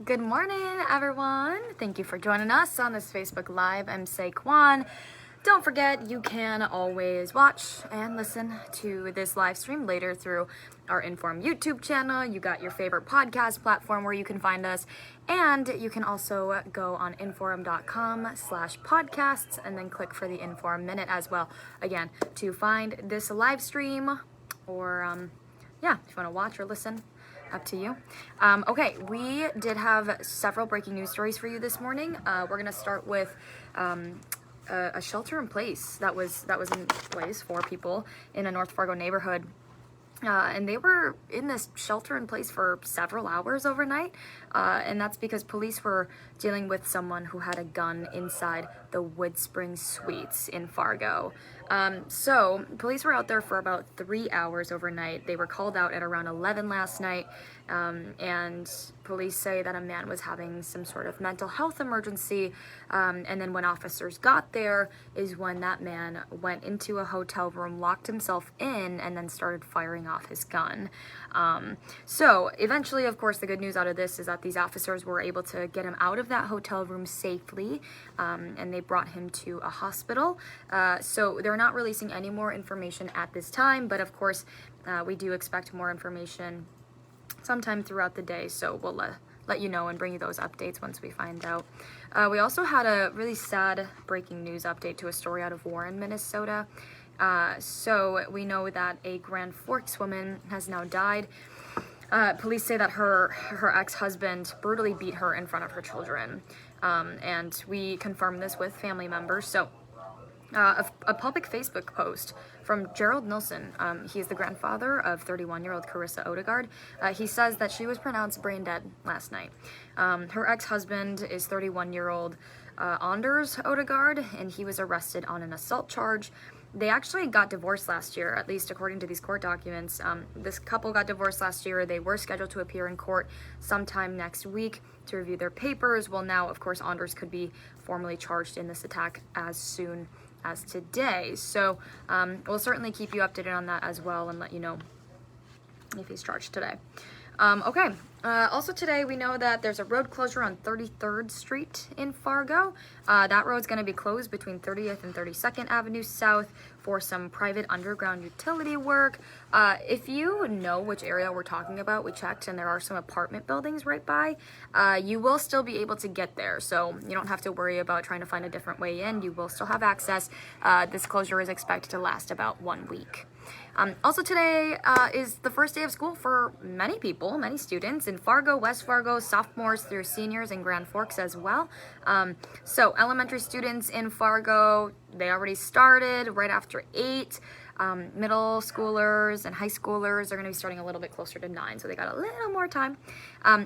Good morning, everyone. Thank you for joining us on this Facebook Live. I'm Kwon. Don't forget, you can always watch and listen to this live stream later through our InForum YouTube channel. You got your favorite podcast platform where you can find us. And you can also go on inforum.com/podcasts and then click for the InForum Minute as well. Again, to find this live stream or, if you want to watch or listen. Up to you. Okay, we did have several breaking news stories for you this morning. We're gonna start with a shelter in place that was in place for people in a North Fargo neighborhood. And they were in this shelter in place for several hours overnight. And that's because police were dealing with someone who had a gun inside the Wood Springs Suites in Fargo. So police were out there for about 3 hours overnight. They were called out at around 11 last night. And police say that a man was having some sort of mental health emergency. And then when officers got there is when that man went into a hotel room, locked himself in, and then started firing off his gun. So eventually, of course, the good news out of this is that these officers were able to get him out of that hotel room safely, and they brought him to a hospital. So they're not releasing any more information at this time, but of course, we do expect more information sometime throughout the day, so we'll let you know and bring you those updates once we find out. We also had a really sad breaking news update to a story out of Warren, Minnesota. So we know that a Grand Forks woman has now died. Police say that her ex-husband brutally beat her in front of her children. And we confirmed this with family members. So a public Facebook post from Gerald Nilsson. He is the grandfather of 31-year-old Krueser Odegaard. He says that she was pronounced brain dead last night. Her ex-husband is 31-year-old Anders Odegaard, and he was arrested on an assault charge. They actually got divorced last year, at least according to these court documents. This couple got divorced last year. They were scheduled to appear in court sometime next week to review their papers. Well, now, of course, Anders could be formally charged in this attack as soon as today. So we'll certainly keep you updated on that as well and let you know if he's charged today. Okay. Also today, we know that there's a road closure on 33rd Street in Fargo. That road's going to be closed between 30th and 32nd Avenue South for some private underground utility work. If you know which area we're talking about, we checked, and there are some apartment buildings right by. You will still be able to get there, so you don't have to worry about trying to find a different way in. You will still have access. This closure is expected to last about 1 week. Also today is the first day of school for many people, many students in Fargo, West Fargo, sophomores through seniors in Grand Forks as well. So elementary students in Fargo, they already started right after 8. Middle schoolers and high schoolers are going to be starting a little bit closer to 9, so they got a little more time.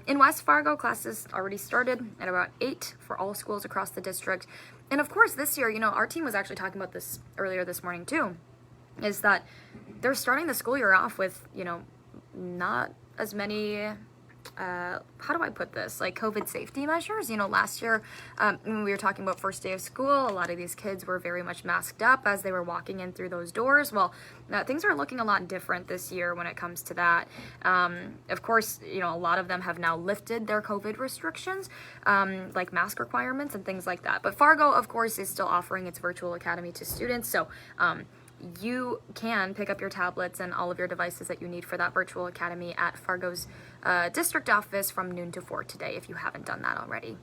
In West Fargo, classes already started at about 8 for all schools across the district. And of course, this year, our team was actually talking about this earlier this morning too, is that they're starting the school year off with, not as many, how do I put this, like COVID safety measures. Last year, when we were talking about first day of school, a lot of these kids were very much masked up as they were walking in through those doors. Well, things are looking a lot different this year when it comes to that. Of course, a lot of them have now lifted their COVID restrictions, like mask requirements and things like that. But Fargo, of course, is still offering its virtual academy to students. So, you can pick up your tablets and all of your devices that you need for that virtual academy at Fargo's district office from noon to 4 today if you haven't done that already.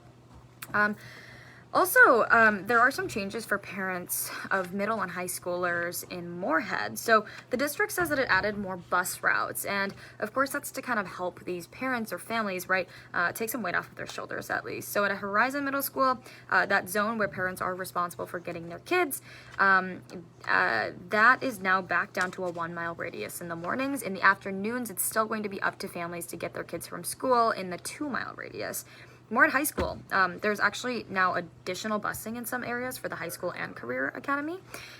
Also, there are some changes for parents of middle and high schoolers in Moorhead. So the district says that it added more bus routes. And of course, that's to kind of help these parents or families, right, take some weight off of their shoulders at least. So at a Horizon Middle School, that zone where parents are responsible for getting their kids, that is now back down to a 1-mile radius in the mornings. In the afternoons, it's still going to be up to families to get their kids from school in the 2-mile radius. Moorhead High School, there's actually now additional busing in some areas for the high school and career academy,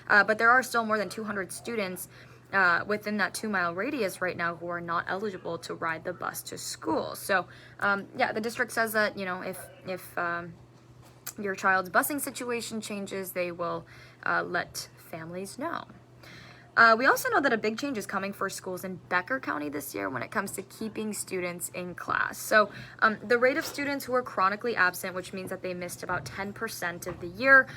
but there are still more than 200 students within that 2-mile radius right now who are not eligible to ride the bus to school. So, the district says that, if your child's busing situation changes, they will let families know. We also know that a big change is coming for schools in Becker County this year when it comes to keeping students in class. So the rate of students who are chronically absent, which means that they missed about 10% of the year,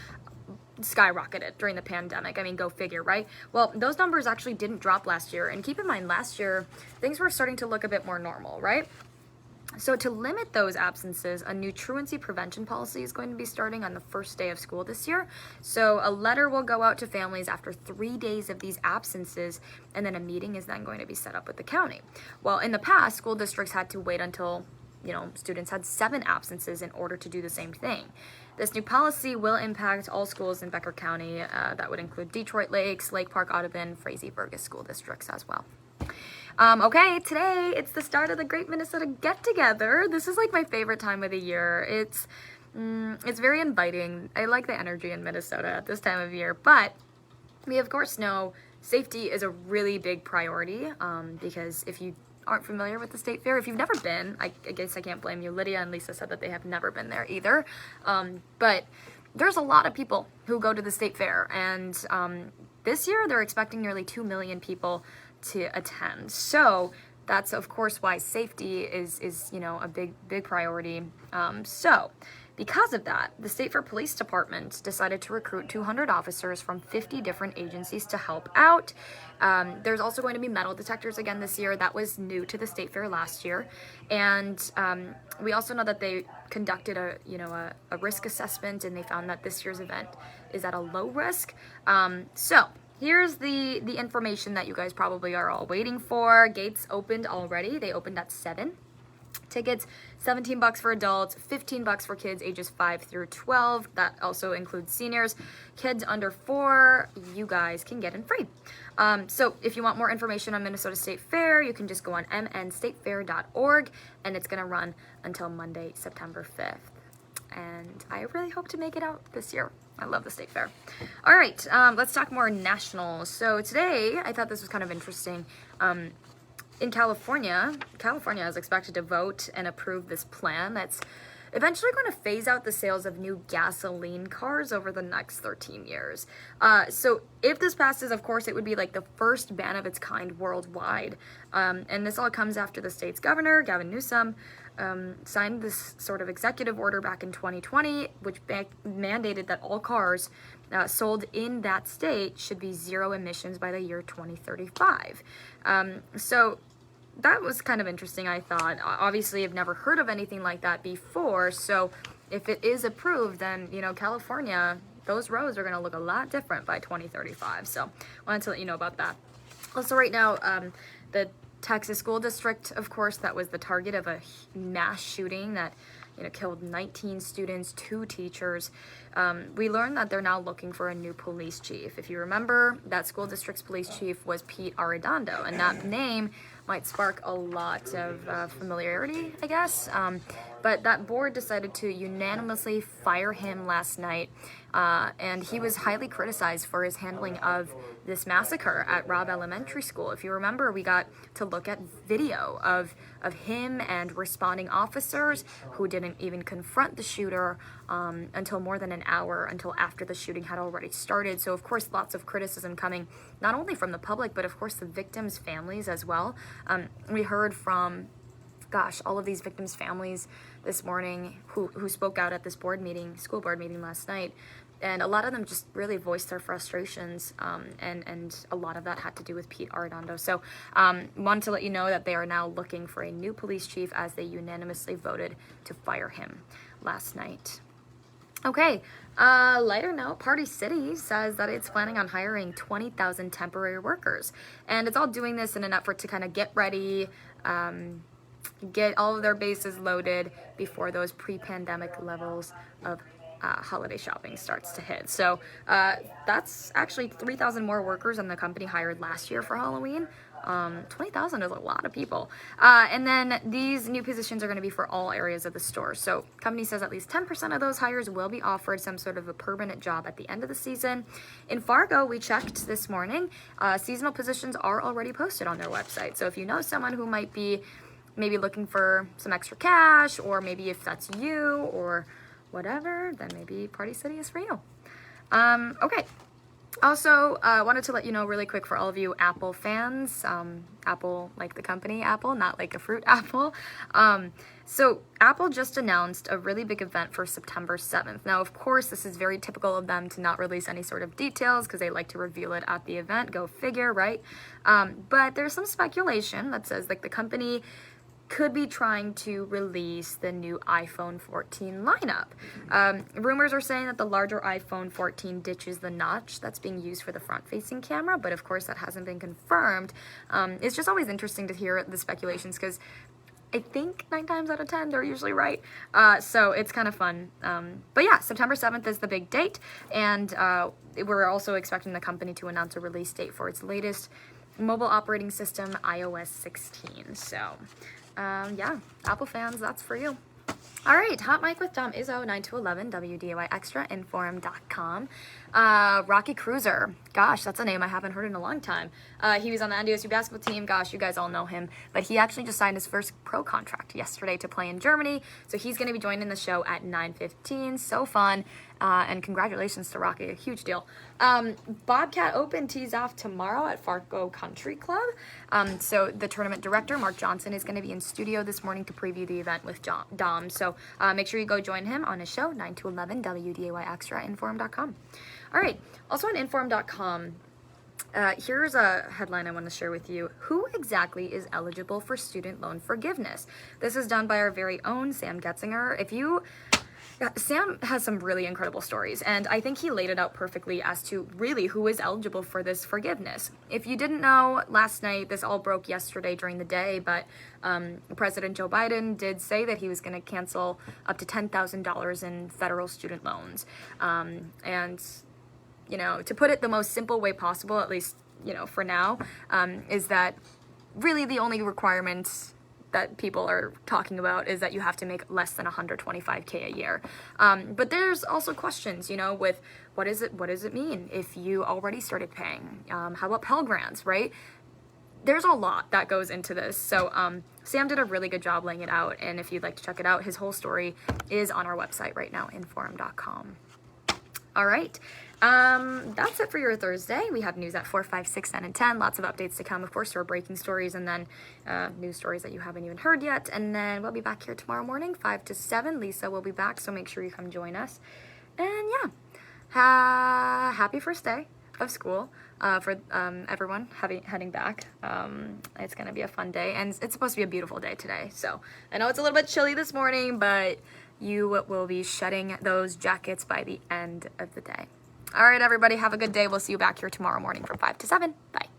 skyrocketed during the pandemic. I mean, go figure, right? Well, those numbers actually didn't drop last year. And keep in mind, last year, things were starting to look a bit more normal, right? So to limit those absences, a new truancy prevention policy is going to be starting on the first day of school this year. So a letter will go out to families after 3 days of these absences, and then a meeting is then going to be set up with the county. Well, in the past, school districts had to wait until, students had 7 absences in order to do the same thing. This new policy will impact all schools in Becker County. That would include Detroit Lakes, Lake Park, Audubon, Frazee, Burgess school districts as well. Okay, today it's the start of the Great Minnesota Get Together. This is like my favorite time of the year. It's very inviting. I like the energy in Minnesota at this time of year, but we of course know safety is a really big priority, because if you aren't familiar with the state fair, if you've never been, I guess I can't blame you. Lydia and Lisa said that they have never been there either, but there's a lot of people who go to the state fair, and this year they're expecting nearly 2 million people to attend. So that's of course why safety is a big priority. So because of that, the State Fair Police Department decided to recruit 200 officers from 50 different agencies to help out. There's also going to be metal detectors again this year. That was new to the State Fair last year. And we also know that they conducted a risk assessment, and they found that this year's event is at a low risk. So here's the information that you guys probably are all waiting for. Gates opened already. They opened at 7. Tickets, $17 for adults, $15 for kids ages 5 through 12. That also includes seniors. Kids under 4, you guys can get in free. So if you want more information on Minnesota State Fair, you can just go on mnstatefair.org, and it's going to run until Monday, September 5th. And I really hope to make it out this year. I love the state fair. All right, let's talk more national. So today, I thought this was kind of interesting. In California is expected to vote and approve this plan that's eventually going to phase out the sales of new gasoline cars over the next 13 years. So if this passes, of course, it would be like the first ban of its kind worldwide. And this all comes after the state's governor, Gavin Newsom, signed this sort of executive order back in 2020, which mandated that all cars sold in that state should be zero emissions by the year 2035. So that was kind of interesting, I thought. Obviously, I've never heard of anything like that before, so if it is approved, then, California, those roads are going to look a lot different by 2035, so I wanted to let you know about that. Also, right now, the Texas school district, of course, that was the target of a mass shooting that killed 19 students, 2 teachers. We learned that they're now looking for a new police chief. If you remember, that school district's police chief was Pete Arredondo, and that name might spark a lot of familiarity, I guess. But that board decided to unanimously fire him last night, and he was highly criticized for his handling of this massacre at Robb Elementary School. If you remember, we got to look at video of him and responding officers who didn't even confront the shooter until more than an hour, until after the shooting had already started. So of course, lots of criticism coming not only from the public, but of course the victims' families as well. We heard from all of these victims' families this morning who spoke out at this school board meeting last night. And a lot of them just really voiced their frustrations, and a lot of that had to do with Pete Arredondo. So wanted to let you know that they are now looking for a new police chief, as they unanimously voted to fire him last night. Okay, lighter note, Party City says that it's planning on hiring 20,000 temporary workers. And it's all doing this in an effort to kind of get ready, get all of their bases loaded before those pre-pandemic levels of holiday shopping starts to hit. So that's actually 3,000 more workers than the company hired last year for Halloween. 20,000 is a lot of people. And then these new positions are going to be for all areas of the store. So company says at least 10% of those hires will be offered some sort of a permanent job at the end of the season. In Fargo, we checked this morning, seasonal positions are already posted on their website. So if you know someone who might be maybe looking for some extra cash, or maybe if that's you or whatever, then maybe Party City is for you. Okay. Also, wanted to let you know really quick for all of you Apple fans, Apple like the company Apple, not like a fruit apple. So Apple just announced a really big event for September 7th. Now, of course, this is very typical of them to not release any sort of details because they like to reveal it at the event. Go figure, right? But there's some speculation that says like the company could be trying to release the new iPhone 14 lineup. Rumors are saying that the larger iPhone 14 ditches the notch that's being used for the front-facing camera, but of course that hasn't been confirmed. It's just always interesting to hear the speculations because I think 9 times out of 10 they're usually right. So it's kind of fun. But yeah, September 7th is the big date, and we're also expecting the company to announce a release date for its latest mobile operating system, iOS 16. So yeah, Apple fans, that's for you. All right, Hot Mic with Dom Izzo, 9 to 11, WDAY Extra, InForum.com. Rocky Krueser. Gosh, that's a name I haven't heard in a long time. He was on the NDSU basketball team. Gosh, you guys all know him. But he actually just signed his first pro contract yesterday to play in Germany. So he's going to be joining the show at 9:15. So fun. And congratulations to Rocky. A huge deal. Bobcat Open tees off tomorrow at Fargo Country Club. So the tournament director, Mark Johnson, is going to be in studio this morning to preview the event with Dom. So make sure you go join him on his show, 9 to 11, WDAY Extra, InForum.com. All right, also on InForum.com, here's a headline I want to share with you. Who exactly is eligible for student loan forgiveness? This is done by our very own Sam Getzinger. Sam has some really incredible stories, and I think he laid it out perfectly as to really who is eligible for this forgiveness. If you didn't know, last night, this all broke yesterday during the day, but President Joe Biden did say that he was going to cancel up to $10,000 in federal student loans. And, you know, to put it the most simple way possible, at least, you know, for now, is that really the only requirements that people are talking about is that you have to make less than $125K a year. But there's also questions, you know, with what does it mean if you already started paying? How about Pell Grants, right? There's a lot that goes into this. So Sam did a really good job laying it out. And if you'd like to check it out, his whole story is on our website right now, InForum.com. All right. That's it for your Thursday. We have news at 4, 5, 6, 9, and 10. Lots of updates to come, of course, to our breaking stories, and then news stories that you haven't even heard yet. And then we'll be back here tomorrow morning, 5 to 7. Lisa will be back, so make sure you come join us. And yeah, happy first day of school for everyone heading back. It's going to be a fun day, and it's supposed to be a beautiful day today. So I know it's a little bit chilly this morning, but you will be shedding those jackets by the end of the day. All right, everybody, have a good day. We'll see you back here tomorrow morning from 5 to 7. Bye.